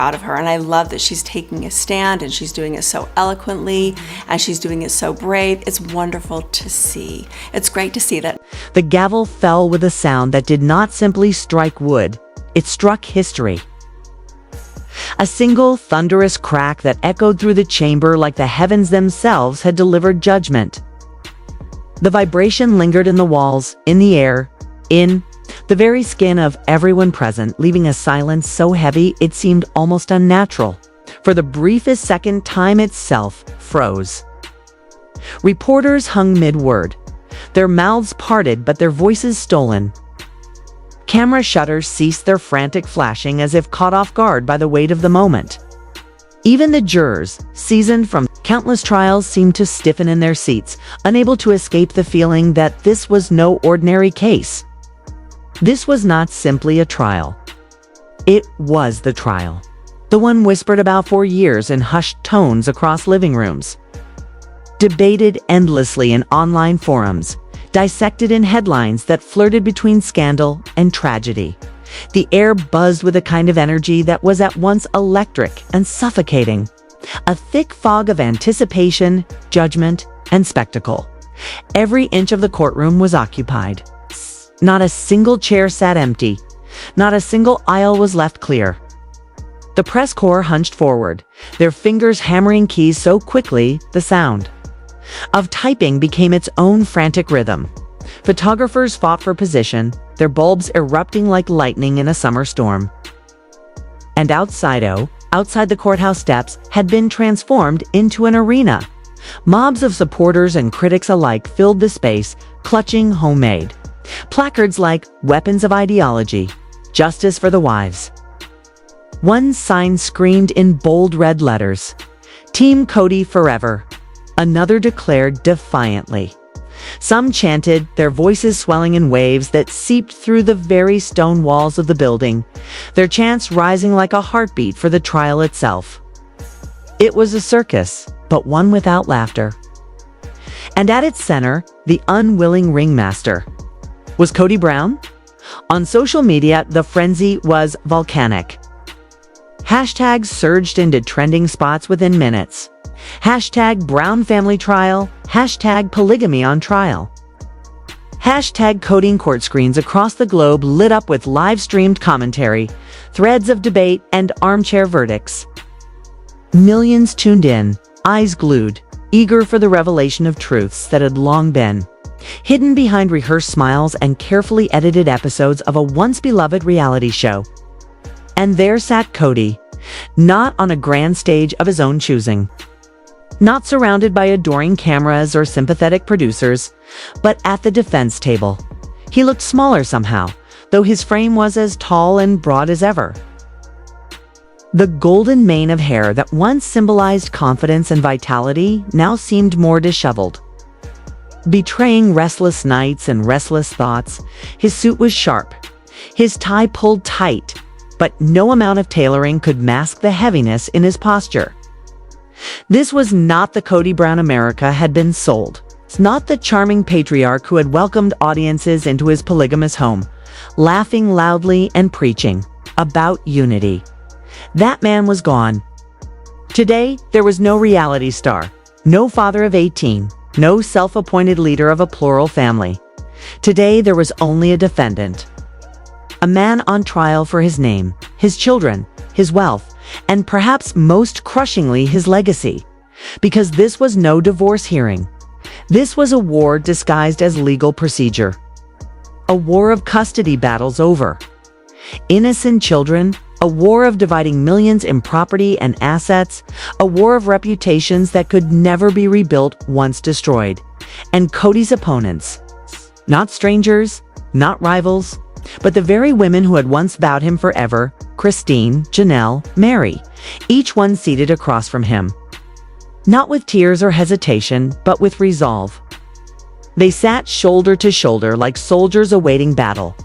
out of her. And I love that she's taking a stand and she's doing it so eloquently and she's doing it so brave. It's wonderful to see. It's great to see that. The gavel fell with a sound that did not simply strike wood, it struck history. A single thunderous crack that echoed through the chamber like the heavens themselves had delivered judgment. The vibration lingered in the walls, in the air, in the very skin of everyone present, leaving a silence so heavy it seemed almost unnatural. For the briefest second, time itself froze. Reporters hung mid-word, their mouths parted but their voices stolen. Camera shutters ceased their frantic flashing as if caught off guard by the weight of the moment. Even the jurors, seasoned from countless trials, seemed to stiffen in their seats, unable to escape the feeling that this was no ordinary case. This was not simply a trial. It was the trial. The one whispered about for years in hushed tones across living rooms. Debated endlessly in online forums, dissected in headlines that flirted between scandal and tragedy. The air buzzed with a kind of energy that was at once electric and suffocating. A thick fog of anticipation, judgment, and spectacle. Every inch of the courtroom was occupied. Not a single chair sat empty. Not a single aisle was left clear. The press corps hunched forward, their fingers hammering keys so quickly the sound of typing became its own frantic rhythm. Photographers fought for position, their bulbs erupting like lightning in a summer storm. And outside the courthouse steps had been transformed into an arena. Mobs of supporters and critics alike filled the space, clutching homemade placards like weapons of ideology, justice for the wives. One sign screamed in bold red letters, "Team Kody forever." Another declared defiantly. Some chanted, their voices swelling in waves that seeped through the very stone walls of the building, their chants rising like a heartbeat for the trial itself. It was a circus, but one without laughter. And at its center, the unwilling ringmaster. Was Kody Brown? On social media, the frenzy was volcanic. Hashtags surged into trending spots within minutes. Hashtag Brown family trial, hashtag polygamy on trial. Hashtag Kody court screens across the globe lit up with live-streamed commentary, threads of debate, and armchair verdicts. Millions tuned in, eyes glued, eager for the revelation of truths that had long been hidden behind rehearsed smiles and carefully edited episodes of a once-beloved reality show. And there sat Kody, not on a grand stage of his own choosing. Not surrounded by adoring cameras or sympathetic producers, but at the defense table. He looked smaller somehow, though his frame was as tall and broad as ever. The golden mane of hair that once symbolized confidence and vitality now seemed more disheveled. Betraying restless nights and restless thoughts, his suit was sharp, his tie pulled tight, but no amount of tailoring could mask the heaviness in his posture. This was not the Kody Brown America had been sold. It's not the charming patriarch who had welcomed audiences into his polygamous home, laughing loudly and preaching about unity. That man was gone. Today, there was no reality star, no father of 18, no self-appointed leader of a plural family. Today, there was only a defendant. A man on trial for his name, his children, his wealth, and perhaps most crushingly his legacy. Because this was no divorce hearing. This was a war disguised as legal procedure. A war of custody battles over innocent children, a war of dividing millions in property and assets, a war of reputations that could never be rebuilt once destroyed. And Kody's opponents, not strangers, not rivals, but the very women who had once vowed him forever, Christine, Janelle, Mary, each one seated across from him. Not with tears or hesitation, but with resolve. They sat shoulder to shoulder like soldiers awaiting battle,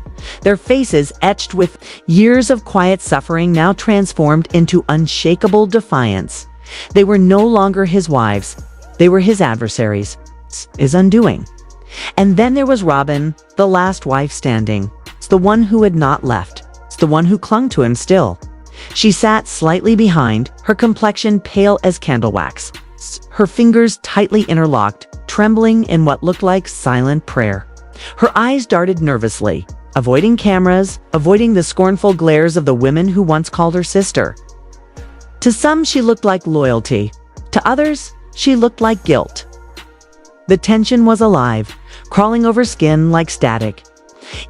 their faces etched with years of quiet suffering now transformed into unshakable defiance. They were no longer his wives, they were his adversaries, his undoing. And then there was Robyn, the last wife standing. It's the one who had not left. It's the one who clung to him still. She sat slightly behind, her complexion pale as candle wax, her fingers tightly interlocked, trembling in what looked like silent prayer. Her eyes darted nervously, avoiding cameras, avoiding the scornful glares of the women who once called her sister. To some, she looked like loyalty. To others, she looked like guilt. The tension was alive, crawling over skin like static.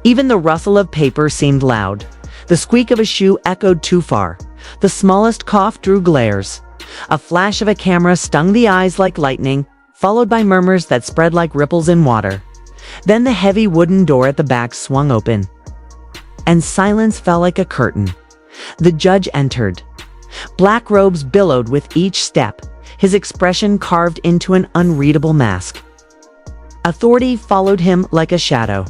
Even the rustle of paper seemed loud. The squeak of a shoe echoed too far. The smallest cough drew glares. A flash of a camera stung the eyes like lightning, followed by murmurs that spread like ripples in water. Then the heavy wooden door at the back swung open, and silence fell like a curtain. The judge entered. Black robes billowed with each step, his expression carved into an unreadable mask. Authority followed him like a shadow.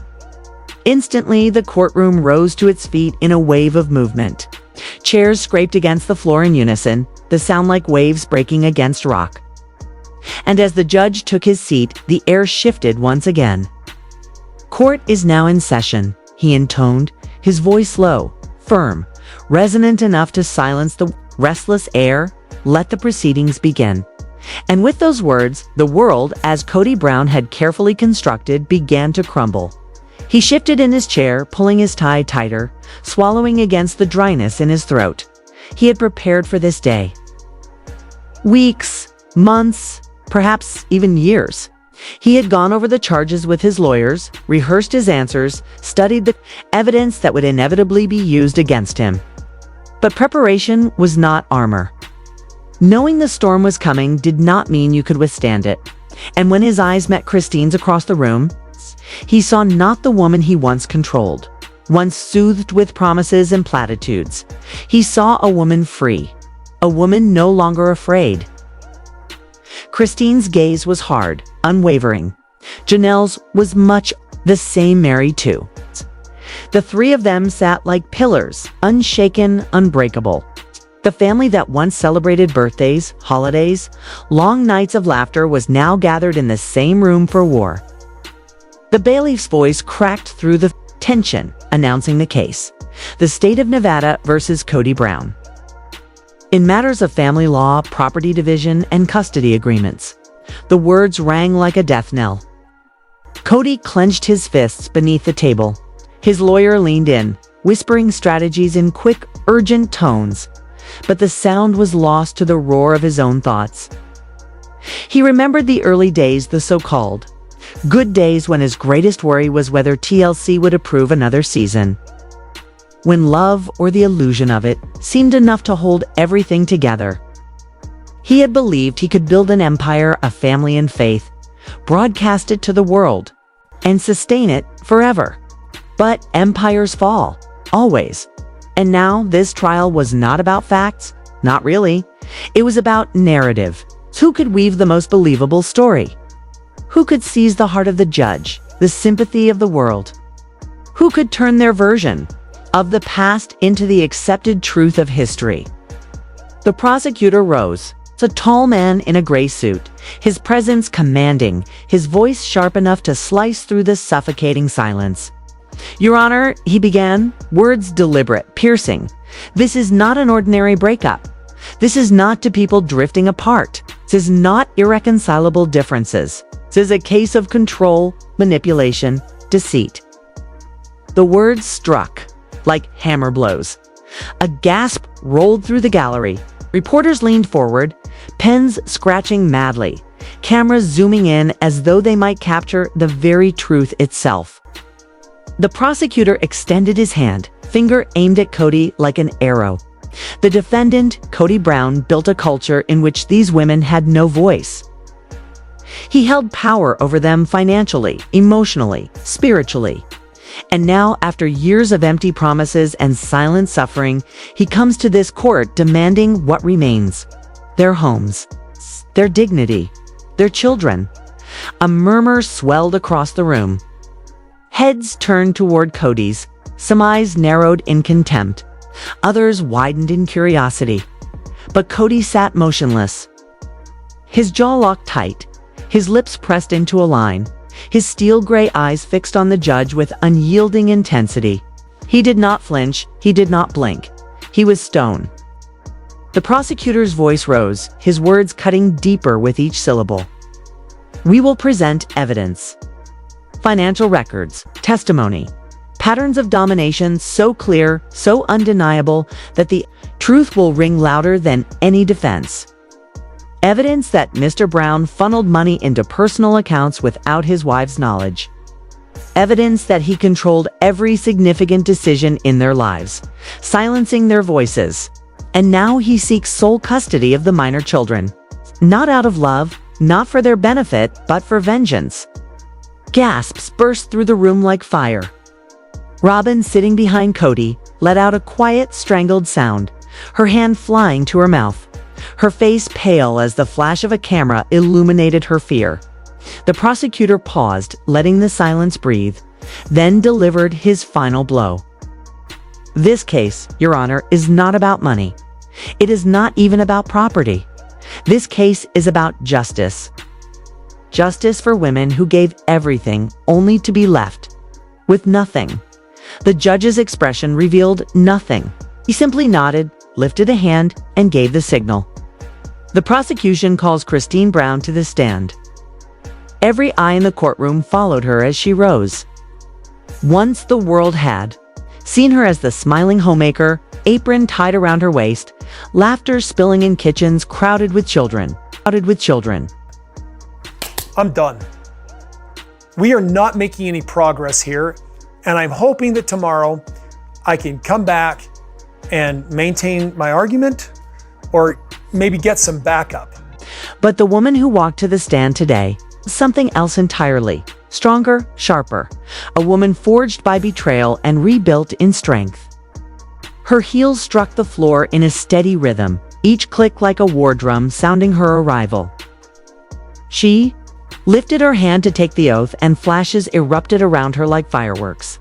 Instantly, the courtroom rose to its feet in a wave of movement. Chairs scraped against the floor in unison, the sound like waves breaking against rock. And as the judge took his seat, the air shifted once again. "Court is now in session," he intoned, his voice low, firm, resonant enough to silence the restless air. "Let the proceedings begin." And with those words, the world, as Kody Brown had carefully constructed, began to crumble. He shifted in his chair, pulling his tie tighter, swallowing against the dryness in his throat. He had prepared for this day. Weeks, months, perhaps even years. He had gone over the charges with his lawyers, rehearsed his answers, studied the evidence that would inevitably be used against him. But preparation was not armor. Knowing the storm was coming did not mean you could withstand it. And when his eyes met Christine's across the room, he saw not the woman he once controlled, once soothed with promises and platitudes. He saw a woman free, a woman no longer afraid. Christine's gaze was hard, unwavering. Janelle's was much the same, Mary too. The three of them sat like pillars, unshaken, unbreakable. The family that once celebrated birthdays, holidays, long nights of laughter was now gathered in the same room for war. The bailiff's voice cracked through the tension, announcing the case. The state of Nevada versus Kody Brown. In matters of family law, property division, and custody agreements, the words rang like a death knell. Kody clenched his fists beneath the table. His lawyer leaned in, whispering strategies in quick, urgent tones, but the sound was lost to the roar of his own thoughts. He remembered the early days, the so-called good days, when his greatest worry was whether TLC would approve another season. When love, or the illusion of it, seemed enough to hold everything together. He had believed he could build an empire, a family and faith, broadcast it to the world, and sustain it forever. But empires fall, always. And now this trial was not about facts, not really. It was about narrative. Who could weave the most believable story? Who could seize the heart of the judge, the sympathy of the world? Who could turn their version of the past into the accepted truth of history? The prosecutor rose. It's a tall man in a gray suit, his presence commanding, his voice sharp enough to slice through the suffocating silence. "Your Honor," he began, words deliberate, piercing. "This is not an ordinary breakup. This is not two people drifting apart. This is not irreconcilable differences. This is a case of control, manipulation, deceit." The words struck like hammer blows. A gasp rolled through the gallery. Reporters leaned forward, pens scratching madly, cameras zooming in as though they might capture the very truth itself. The prosecutor extended his hand, finger aimed at Kody like an arrow. The defendant, Kody Brown, built a culture in which these women had no voice. He held power over them financially, emotionally, spiritually. And now, after years of empty promises and silent suffering, he comes to this court demanding what remains: their homes, their dignity, their children. A murmur swelled across the room. Heads turned toward Kody's, some eyes narrowed in contempt, others widened in curiosity. But Kody sat motionless, his jaw locked tight, his lips pressed into a line, his steel gray eyes fixed on the judge with unyielding intensity. He did not flinch, he did not blink. He was stone, The prosecutor's voice rose, his words cutting deeper with each syllable. We will present evidence. Financial records, testimony, patterns of domination so clear, so undeniable that the truth will ring louder than any defense. Evidence that Mr. Brown funneled money into personal accounts without his wife's knowledge. Evidence that he controlled every significant decision in their lives, silencing their voices. And now he seeks sole custody of the minor children. Not out of love, not for their benefit, but for vengeance. Gasps burst through the room like fire. Robyn, sitting behind Kody, let out a quiet, strangled sound, her hand flying to her mouth, her face pale as the flash of a camera illuminated her fear. The prosecutor paused, letting the silence breathe, then delivered his final blow. This case, Your Honor, is not about money. It is not even about property. This case is about justice. Justice for women who gave everything only to be left with nothing. The judge's expression revealed nothing. He simply nodded, lifted a hand, and gave the signal. The prosecution calls Kody Brown to the stand. Every eye in the courtroom followed her as she rose. Once the world had seen her as the smiling homemaker, apron tied around her waist, laughter spilling in kitchens crowded with children. I'm done. We are not making any progress here, and I'm hoping that tomorrow I can come back and maintain my argument or maybe get some backup. But the woman who walked to the stand today was something else entirely. Stronger, sharper. A woman forged by betrayal and rebuilt in strength. Her heels struck the floor in a steady rhythm, each click like a war drum sounding her arrival. She lifted her hand to take the oath, and flashes erupted around her like fireworks,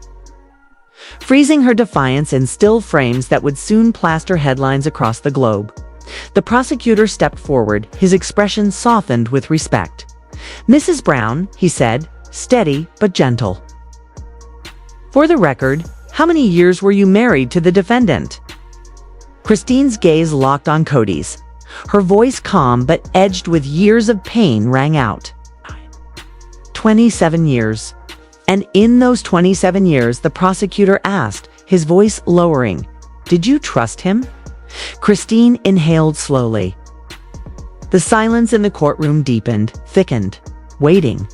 freezing her defiance in still frames that would soon plaster headlines across the globe. The prosecutor stepped forward, his expression softened with respect. "Mrs. Brown," he said, steady but gentle. "For the record, how many years were you married to the defendant?" Kody's gaze locked on Kody's. Her voice, calm but edged with years of pain, rang out. 27 years. And in those 27 years, the prosecutor asked, his voice lowering, "Did you trust him?" Kody inhaled slowly. The silence in the courtroom deepened, thickened, waiting.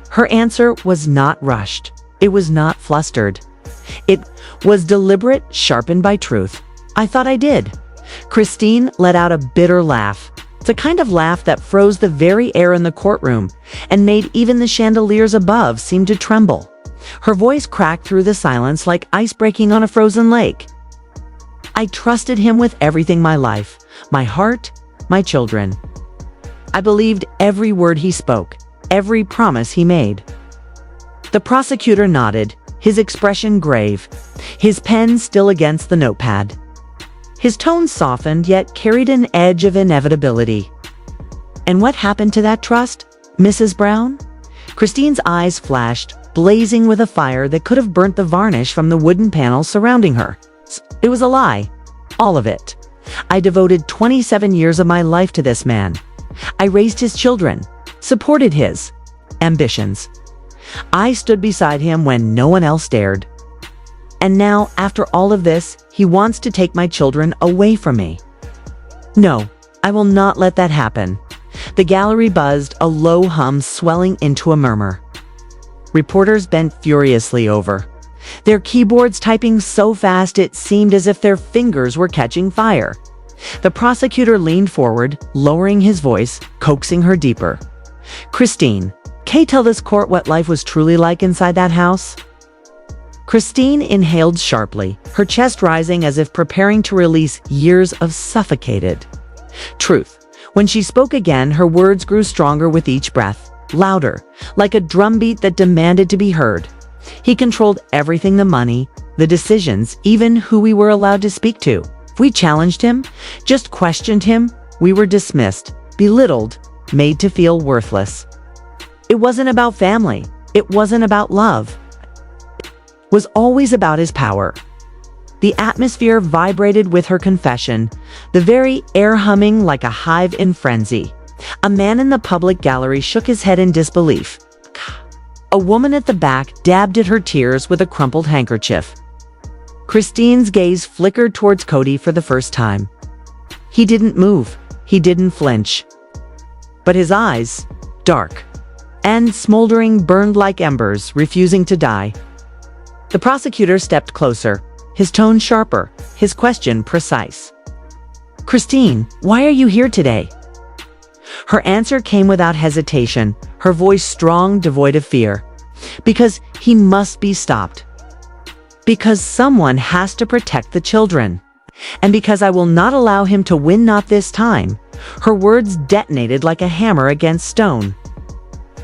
Her answer was not rushed. It was not flustered. It was deliberate, sharpened by truth. "I thought I did." Kody let out a bitter laugh. The kind of laugh that froze the very air in the courtroom and made even the chandeliers above seem to tremble. Her voice cracked through the silence like ice breaking on a frozen lake. "I trusted him with everything, my life, my heart, my children. I believed every word he spoke, every promise he made." The prosecutor nodded, his expression grave, his pen still against the notepad. His tone softened yet carried an edge of inevitability. "And what happened to that trust, Mrs. Brown?" Kody's eyes flashed, blazing with a fire that could have burnt the varnish from the wooden panels surrounding her. "It was a lie. All of it. I devoted 27 years of my life to this man. I raised his children, supported his ambitions. I stood beside him when no one else dared. And now, after all of this, he wants to take my children away from me. No, I will not let that happen." The gallery buzzed, a low hum swelling into a murmur. Reporters bent furiously over, their keyboards typing so fast it seemed as if their fingers were catching fire. The prosecutor leaned forward, lowering his voice, coaxing her deeper. "Kody, can you tell this court what life was truly like inside that house?" Kody inhaled sharply, her chest rising as if preparing to release years of suffocated truth. When she spoke again, her words grew stronger with each breath, louder, like a drumbeat that demanded to be heard. "He controlled everything, the money, the decisions, even who we were allowed to speak to. If we challenged him, just questioned him, we were dismissed, belittled, made to feel worthless. It wasn't about family. It wasn't about love. It was always about his power. The atmosphere vibrated with her confession, the very air humming like a hive in frenzy. A man in the public gallery shook his head in disbelief. A woman at the back dabbed at her tears with a crumpled handkerchief. Christine's gaze flickered towards Kody for the first time. He didn't move. He didn't flinch. But his eyes, dark and smoldering, burned like embers, refusing to die. The prosecutor stepped closer, his tone sharper, his question precise. "Christine, why are you here today?" Her answer came without hesitation, her voice strong, devoid of fear. "Because he must be stopped. Because someone has to protect the children. And because I will not allow him to win, not this time." Her words detonated like a hammer against stone.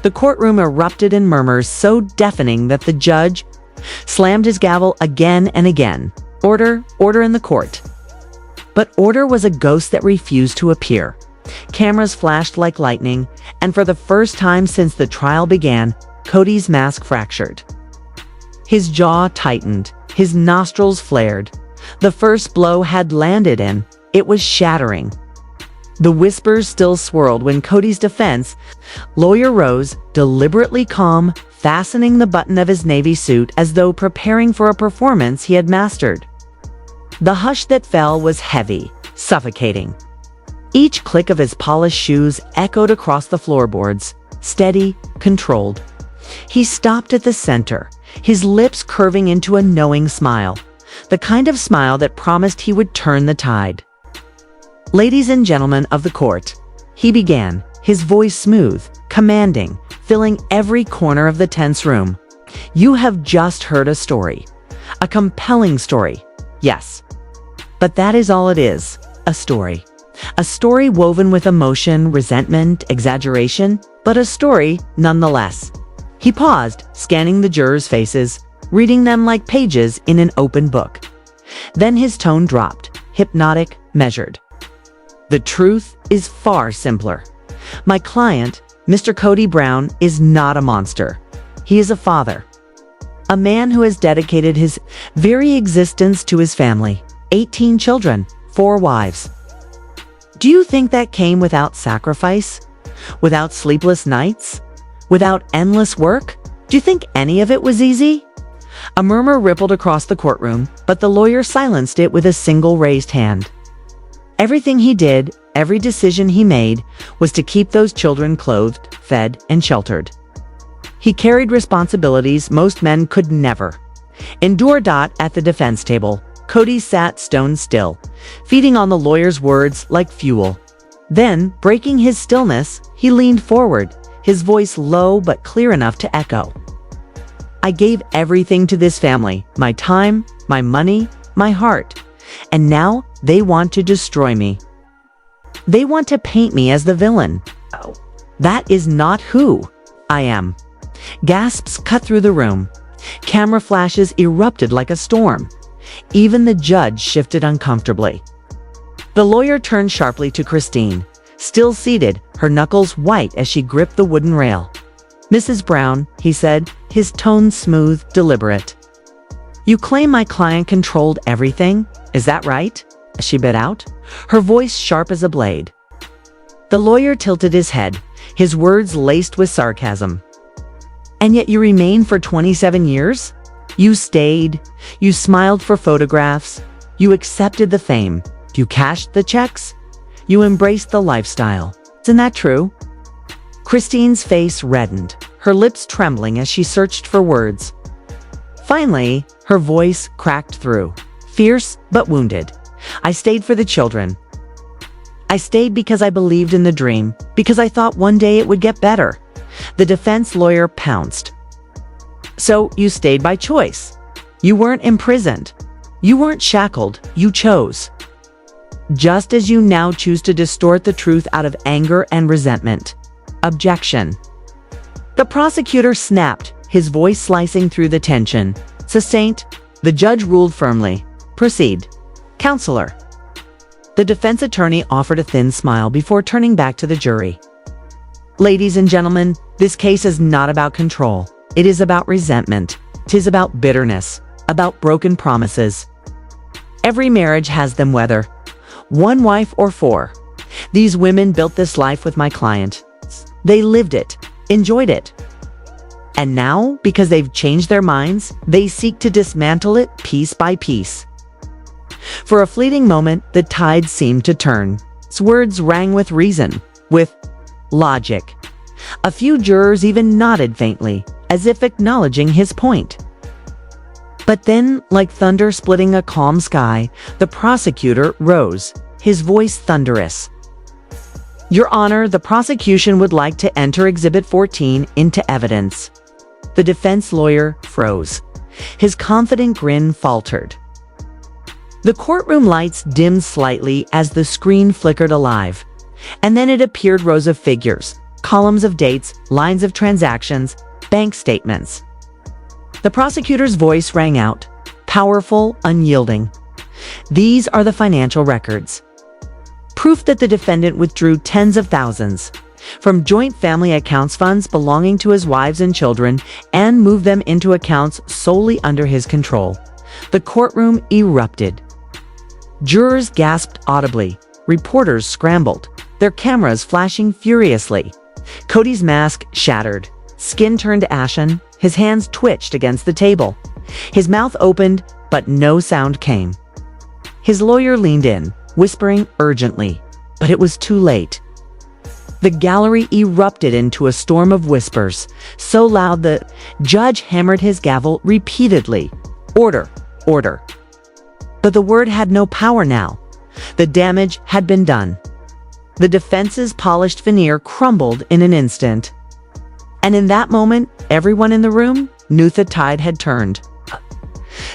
The courtroom erupted in murmurs so deafening that the judge slammed his gavel again and again. Order, order in the court. But order was a ghost that refused to appear. Cameras flashed like lightning, and for the first time since the trial began, Kody's mask fractured. His jaw tightened, his nostrils flared. The first blow had landed and it was shattering. The whispers still swirled when Kody's defense lawyer rose, deliberately calm, fastening the button of his navy suit as though preparing for a performance he had mastered. The hush that fell was heavy, suffocating. Each click of his polished shoes echoed across the floorboards, steady, controlled. He stopped at the center, his lips curving into a knowing smile, the kind of smile that promised he would turn the tide. "Ladies and gentlemen of the court," he began, his voice smooth, commanding, filling every corner of the tense room. "You have just heard a story. A compelling story, yes. But that is all it is, a story. A story woven with emotion, resentment, exaggeration, but a story nonetheless." He paused, scanning the jurors' faces, reading them like pages in an open book. Then his tone dropped, hypnotic, measured. "The truth is far simpler. My client, Mr. Kody Brown, is not a monster. He is a father. A man who has dedicated his very existence to his family. 18 children, 4 wives. Do you think that came without sacrifice? Without sleepless nights? Without endless work? Do you think any of it was easy?" A murmur rippled across the courtroom, but the lawyer silenced it with a single raised hand. Everything he did, every decision he made, was to keep those children clothed, fed, and sheltered. He carried responsibilities most men could never endure. At the defense table, Kody sat stone still, feeding on the lawyer's words like fuel. Then, breaking his stillness, he leaned forward, his voice low but clear enough to echo. "I gave everything to this family, my time, my money, my heart. And now they want to destroy me. They want to paint me as the villain. That is not who I am." Gasps cut through the room. Camera flashes erupted like a storm. Even the judge shifted uncomfortably. The lawyer turned sharply to Christine, still seated, her knuckles white as she gripped the wooden rail. "Mrs. Brown," he said, his tone smooth, deliberate. "You claim my client controlled everything, is that right?" she bit out, her voice sharp as a blade. The lawyer tilted his head, his words laced with sarcasm. "And yet you remained for 27 years? You stayed, you smiled for photographs, you accepted the fame, you cashed the checks, you embraced the lifestyle. Isn't that true?" Christine's face reddened, her lips trembling as she searched for words. Finally, her voice cracked through, fierce but wounded. "I stayed for the children. I stayed because I believed in the dream, because I thought one day it would get better." The defense lawyer pounced. "So you stayed by choice. You weren't imprisoned. You weren't shackled. You chose. Just as you now choose to distort the truth out of anger and resentment." Objection. The prosecutor snapped, his voice slicing through the tension. Succinct, the judge ruled firmly. "Proceed. Counselor." The defense attorney offered a thin smile before turning back to the jury. "Ladies and gentlemen, this case is not about control. It is about resentment. It is about bitterness, about broken promises. Every marriage has them, whether one wife or four. These women built this life with my client. They lived it, enjoyed it. And now, because they've changed their minds, they seek to dismantle it piece by piece. For a fleeting moment, the tide seemed to turn. His words rang with reason, with logic. A few jurors even nodded faintly, as if acknowledging his point. But then, like thunder splitting a calm sky, the prosecutor rose, his voice thunderous. Your Honor, the prosecution would like to enter Exhibit 14 into evidence. The defense lawyer froze. His confident grin faltered. The courtroom lights dimmed slightly as the screen flickered alive. And then it appeared rows of figures, columns of dates, lines of transactions, bank statements. The prosecutor's voice rang out, powerful, unyielding. These are the financial records. Proof that the defendant withdrew tens of thousands from joint family accounts, funds belonging to his wives and children, and moved them into accounts solely under his control. The courtroom erupted. Jurors gasped audibly. Reporters scrambled, their cameras flashing furiously. Kody's mask shattered. Skin turned ashen. His hands twitched against the table. His mouth opened, but no sound came. His lawyer leaned in, whispering urgently, but it was too late. The gallery erupted into a storm of whispers, so loud the judge hammered his gavel repeatedly. Order, order. But the word had no power now. The damage had been done. The defense's polished veneer crumbled in an instant. And in that moment, everyone in the room knew the tide had turned.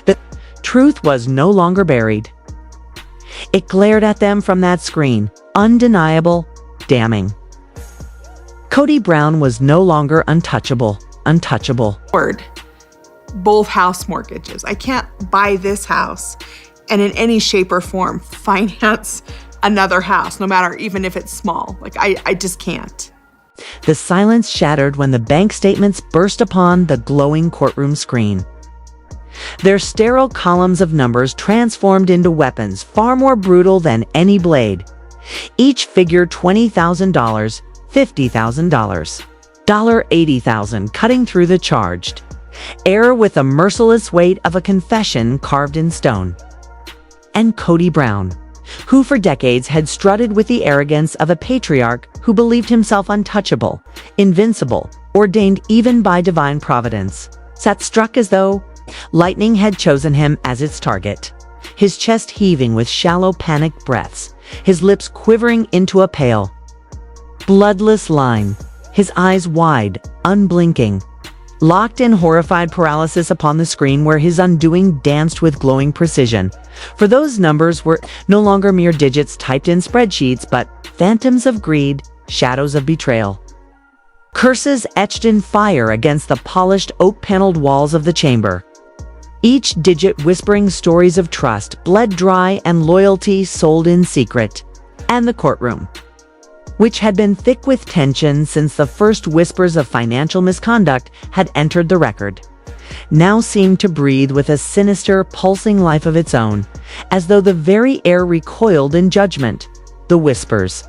The truth was no longer buried. It glared at them from that screen, undeniable, damning. Kody Brown was no longer untouchable. Both house mortgages. I can't buy this house and in any shape or form finance another house, no matter even if it's small. I just can't. The silence shattered when the bank statements burst upon the glowing courtroom screen. Their sterile columns of numbers transformed into weapons far more brutal than any blade. Each figure $20,000, $50,000, $80,000 cutting through the charged. Air with the merciless weight of a confession carved in stone. And Kody Brown, who for decades had strutted with the arrogance of a patriarch who believed himself untouchable, invincible, ordained even by divine providence, sat struck as though lightning had chosen him as its target. His chest heaving with shallow, panicked breaths, his lips quivering into a pale, bloodless line, his eyes wide, unblinking, locked in horrified paralysis upon the screen where his undoing danced with glowing precision. For those numbers were no longer mere digits typed in spreadsheets, but phantoms of greed, shadows of betrayal. Curses etched in fire against the polished oak-paneled walls of the chamber. Each digit whispering stories of trust, bled dry, and loyalty sold in secret. And the courtroom, which had been thick with tension since the first whispers of financial misconduct had entered the record, now seemed to breathe with a sinister, pulsing life of its own, as though the very air recoiled in judgment. The whispers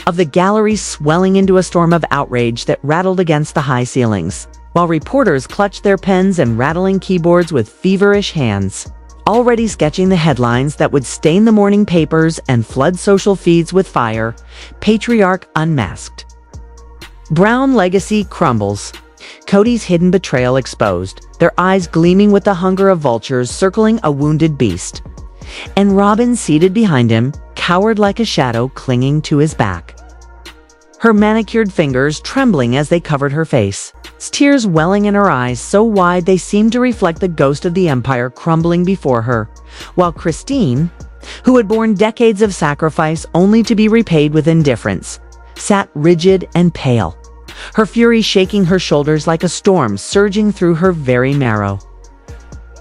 of the gallery swelling into a storm of outrage that rattled against the high ceilings, while reporters clutched their pens and rattling keyboards with feverish hands, already sketching the headlines that would stain the morning papers and flood social feeds with fire. Patriarch unmasked. Brown legacy crumbles. Kody's hidden betrayal exposed, their eyes gleaming with the hunger of vultures circling a wounded beast. And Robyn seated behind him, cowered like a shadow clinging to his back. Her manicured fingers trembling as they covered her face, tears welling in her eyes so wide they seemed to reflect the ghost of the empire crumbling before her, while Christine, who had borne decades of sacrifice only to be repaid with indifference, sat rigid and pale, her fury shaking her shoulders like a storm surging through her very marrow.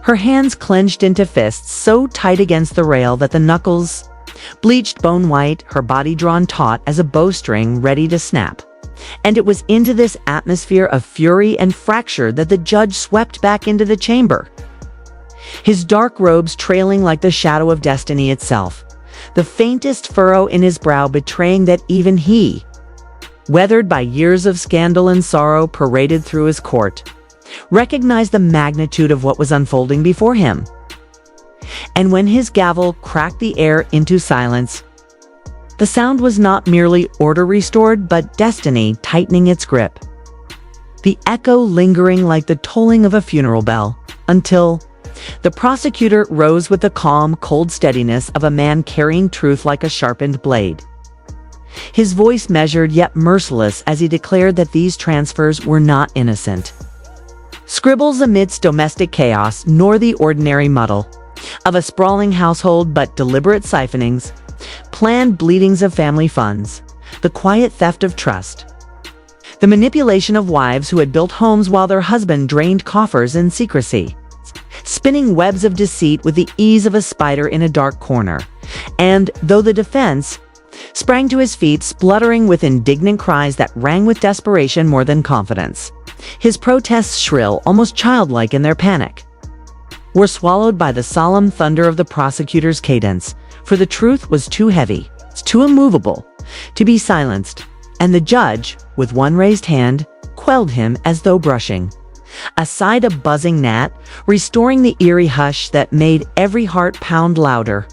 Her hands clenched into fists so tight against the rail that the knuckles, bleached bone white, her body drawn taut as a bowstring ready to snap. And it was into this atmosphere of fury and fracture that the judge swept back into the chamber. his dark robes trailing like the shadow of destiny itself, the faintest furrow in his brow betraying that even he, weathered by years of scandal and sorrow paraded through his court, recognized the magnitude of what was unfolding before him. And when his gavel cracked the air into silence, the sound was not merely order restored, but destiny tightening its grip. The echo lingering like the tolling of a funeral bell, until the prosecutor rose with the calm, cold steadiness of a man carrying truth like a sharpened blade. His voice measured yet merciless as he declared that these transfers were not innocent scribbles amidst domestic chaos, nor the ordinary muddle of a sprawling household, but deliberate siphonings, planned bleedings of family funds, the quiet theft of trust, the manipulation of wives who had built homes while their husband drained coffers in secrecy, spinning webs of deceit with the ease of a spider in a dark corner. And though the defense sprang to his feet, spluttering with indignant cries that rang with desperation more than confidence, his protests, shrill, almost childlike in their panic, were swallowed by the solemn thunder of the prosecutor's cadence, for the truth was too heavy, too immovable, to be silenced, and the judge, with one raised hand, quelled him as though brushing aside a buzzing gnat, restoring the eerie hush that made every heart pound louder,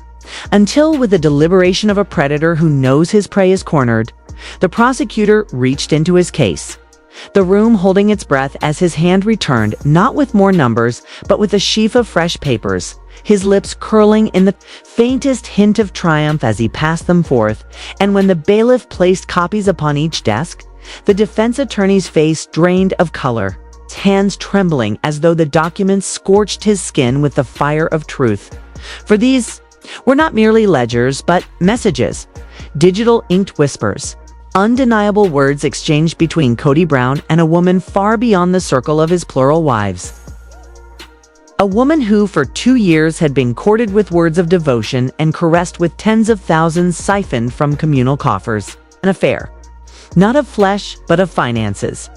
until, with the deliberation of a predator who knows his prey is cornered, the prosecutor reached into his case, the room holding its breath as his hand returned, not with more numbers, but with a sheaf of fresh papers, his lips curling in the faintest hint of triumph as he passed them forth. And when the bailiff placed copies upon each desk, the defense attorney's face drained of color, his hands trembling as though the documents scorched his skin with the fire of truth. For these were not merely ledgers, but messages, digital inked whispers, undeniable words exchanged between Kody Brown and a woman far beyond the circle of his plural wives. A woman who for 2 years had been courted with words of devotion and caressed with tens of thousands siphoned from communal coffers. An affair, not of flesh, but of finances,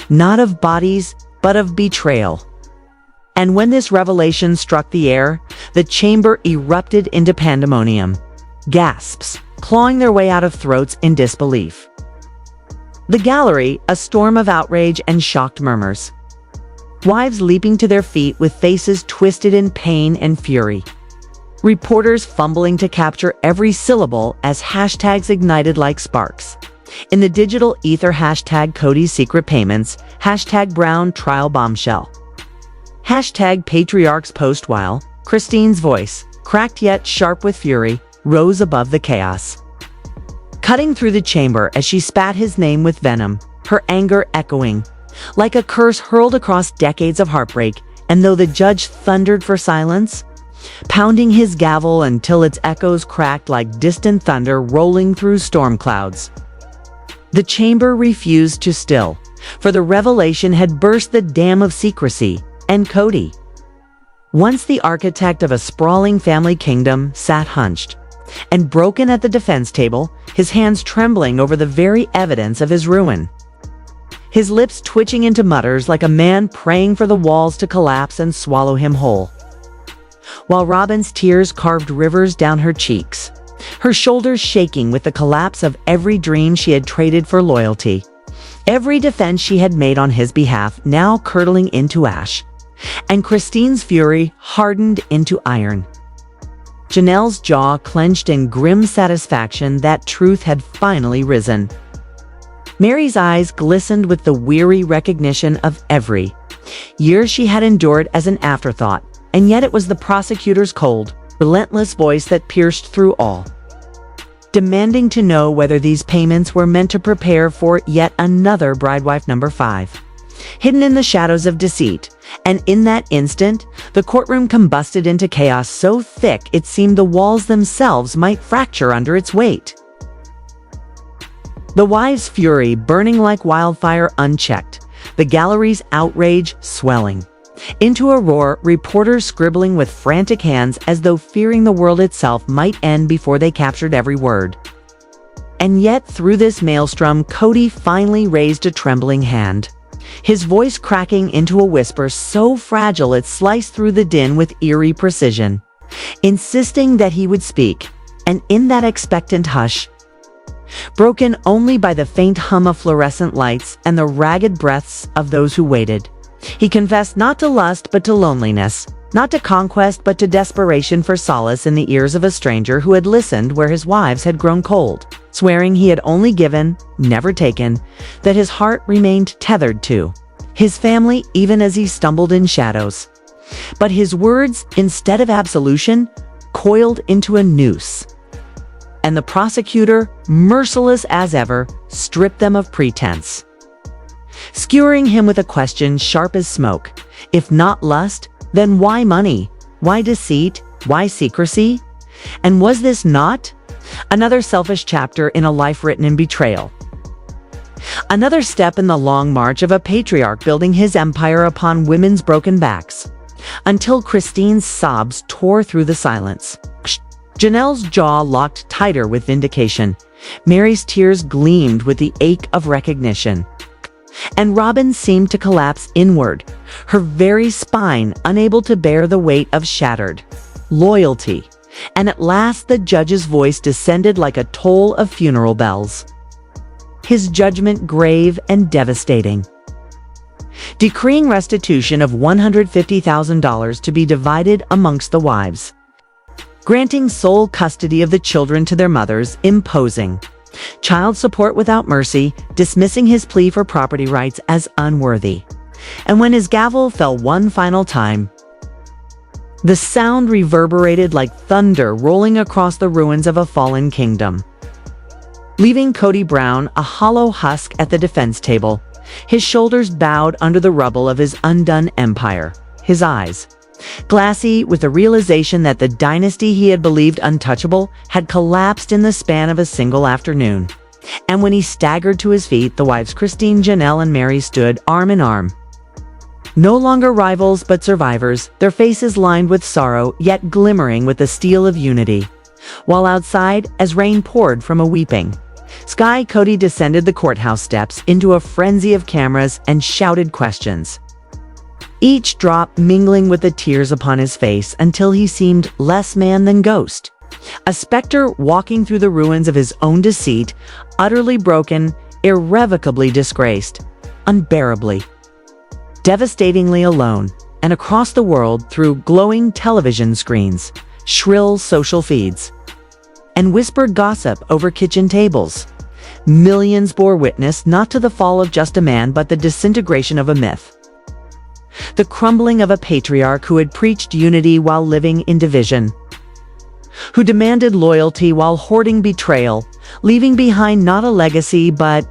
not of bodies, but of betrayal. And when this revelation struck the air, the chamber erupted into pandemonium, gasps clawing their way out of throats in disbelief. The gallery, a storm of outrage and shocked murmurs. Wives leaping to their feet with faces twisted in pain and fury. Reporters fumbling to capture every syllable as hashtags ignited like sparks. In the digital ether, hashtag Kody's secret payments, hashtag Brown trial bombshell, hashtag patriarch's post, while Christine's voice, cracked yet sharp with fury, rose above the chaos, cutting through the chamber as she spat his name with venom, her anger echoing like a curse hurled across decades of heartbreak. And though the judge thundered for silence, pounding his gavel until its echoes cracked like distant thunder rolling through storm clouds, the chamber refused to still, for the revelation had burst the dam of secrecy. And Kody, once the architect of a sprawling family kingdom, sat hunched and broken at the defense table, his hands trembling over the very evidence of his ruin, his lips twitching into mutters like a man praying for the walls to collapse and swallow him whole. While Robyn's tears carved rivers down her cheeks, her shoulders shaking with the collapse of every dream she had traded for loyalty, every defense she had made on his behalf now curdling into ash, and Christine's fury hardened into iron. Janelle's jaw clenched in grim satisfaction that truth had finally risen. Mary's eyes glistened with the weary recognition of every year she had endured as an afterthought, and yet it was the prosecutor's cold, relentless voice that pierced through all, demanding to know whether these payments were meant to prepare for yet another bridewife number 5, hidden in the shadows of deceit. And in that instant, the courtroom combusted into chaos so thick it seemed the walls themselves might fracture under its weight. The wives' fury burning like wildfire unchecked, the gallery's outrage swelling into a roar, reporters scribbling with frantic hands as though fearing the world itself might end before they captured every word. And yet through this maelstrom, Kody finally raised a trembling hand, his voice cracking into a whisper so fragile it sliced through the din with eerie precision, insisting that he would speak, and in that expectant hush, broken only by the faint hum of fluorescent lights and the ragged breaths of those who waited, he confessed not to lust but to loneliness, not to conquest but to desperation for solace in the ears of a stranger who had listened where his wives had grown cold, swearing he had only given, never taken, that his heart remained tethered to his family even as he stumbled in shadows. But his words, instead of absolution, coiled into a noose. And the prosecutor, merciless as ever, stripped them of pretense, skewering him with a question sharp as smoke. If not lust, then why money? Why deceit? Why secrecy? And was this not another selfish chapter in a life written in betrayal? Another step in the long march of a patriarch building his empire upon women's broken backs, until Christine's sobs tore through the silence. Janelle's jaw locked tighter with vindication. Mary's tears gleamed with the ache of recognition. And Robyn seemed to collapse inward, her very spine unable to bear the weight of shattered loyalty. And at last the judge's voice descended like a toll of funeral bells, his judgment grave and devastating, decreeing restitution of $150,000 to be divided amongst the wives, granting sole custody of the children to their mothers, imposing child support without mercy, dismissing his plea for property rights as unworthy. And when his gavel fell one final time, the sound reverberated like thunder rolling across the ruins of a fallen kingdom, leaving Kody Brown a hollow husk at the defense table, his shoulders bowed under the rubble of his undone empire, his eyes glassy with the realization that the dynasty he had believed untouchable had collapsed in the span of a single afternoon. And when he staggered to his feet, the wives Christine, Janelle, and Mary stood arm in arm, no longer rivals but survivors, their faces lined with sorrow yet glimmering with the steel of unity. While outside, as rain poured from a weeping sky, Kody descended the courthouse steps into a frenzy of cameras and shouted questions, each drop mingling with the tears upon his face until he seemed less man than ghost, a specter walking through the ruins of his own deceit, utterly broken, irrevocably disgraced, unbearably, devastatingly alone, and across the world through glowing television screens, shrill social feeds, and whispered gossip over kitchen tables. Millions bore witness not to the fall of just a man but the disintegration of a myth, the crumbling of a patriarch who had preached unity while living in division, who demanded loyalty while hoarding betrayal, leaving behind not a legacy but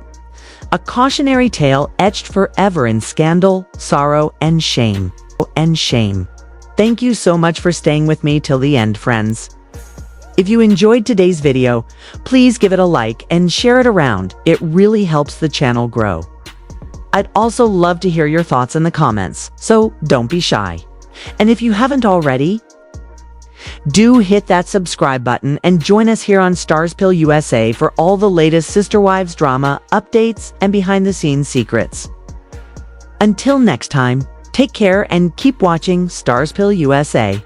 a cautionary tale etched forever in scandal, sorrow, and shame. Thank you so much for staying with me till the end, friends. If you enjoyed today's video, please give it a like and share it around. It really helps the channel grow. I'd also love to hear your thoughts in the comments, so don't be shy. And if you haven't already, do hit that subscribe button and join us here on Starspill USA for all the latest Sister Wives drama, updates, and behind-the-scenes secrets. Until next time, take care and keep watching Starspill USA.